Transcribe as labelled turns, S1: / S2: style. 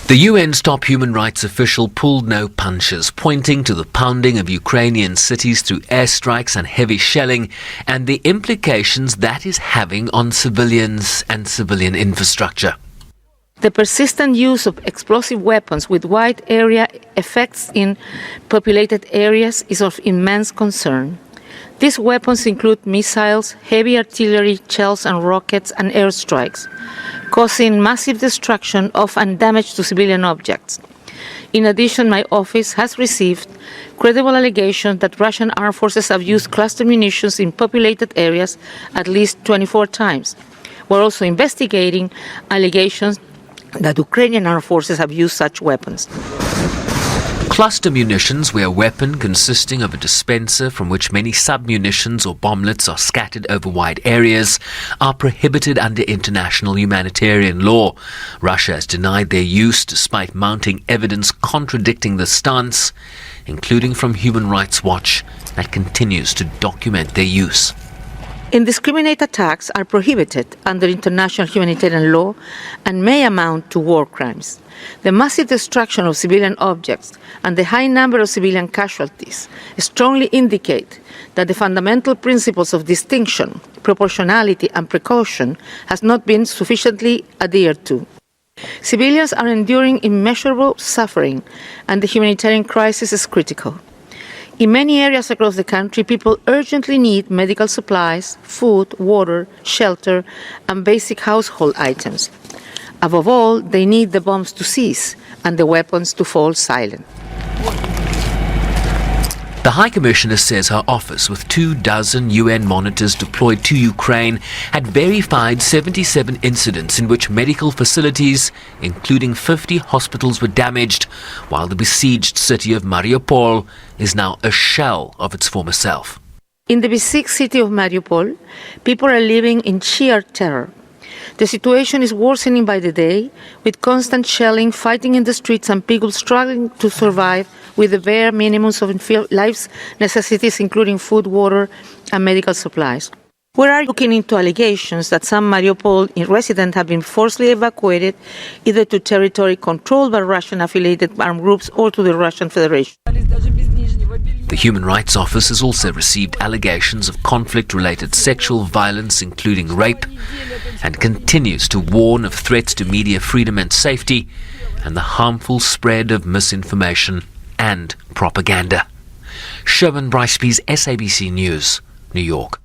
S1: The UN's top human rights official pulled no punches, pointing to the pounding of Ukrainian cities through airstrikes and heavy shelling and the implications that is having on civilians and civilian infrastructure.
S2: The persistent use of explosive weapons with wide area effects in populated areas is of immense concern. These weapons include missiles, heavy artillery, shells and rockets, and airstrikes, causing massive destruction of and damage to civilian objects. In addition, my office has received credible allegations that Russian armed forces have used cluster munitions in populated areas at least 24 times. We're also investigating allegations that Ukrainian armed forces have used such weapons.
S1: Cluster munitions were a weapon consisting of a dispenser from which many sub-munitions or bomblets are scattered over wide areas, are prohibited under international humanitarian law. Russia has denied their use despite mounting evidence contradicting the stance, including from Human Rights Watch, that continues to document their use.
S2: Indiscriminate attacks are prohibited under international humanitarian law and may amount to war crimes. The massive destruction of civilian objects and the high number of civilian casualties strongly indicate that the fundamental principles of distinction, proportionality and precaution has not been sufficiently adhered to. Civilians are enduring immeasurable suffering and the humanitarian crisis is critical. In many areas across the country, people urgently need medical supplies, food, water, shelter, and basic household items. Above all, they need the bombs to cease and the weapons to fall silent.
S1: The High Commissioner says her office, with 24 UN monitors deployed to Ukraine, had verified 77 incidents in which medical facilities, including 50 hospitals, were damaged, while the besieged city of Mariupol is now a shell of its former self.
S2: In the besieged city of Mariupol, people are living in sheer terror. The situation is worsening by the day, with constant shelling, fighting in the streets, and people struggling to survive with the bare minimums of life's necessities, including food, water, and medical supplies. We are looking into allegations that some Mariupol residents have been forcibly evacuated, either to territory controlled by Russian-affiliated armed groups or to the Russian Federation.
S1: The Human Rights Office has also received allegations of conflict-related sexual violence, including rape, and continues to warn of threats to media freedom and safety and the harmful spread of misinformation and propaganda. Sherman Bryceby's SABC News, New York.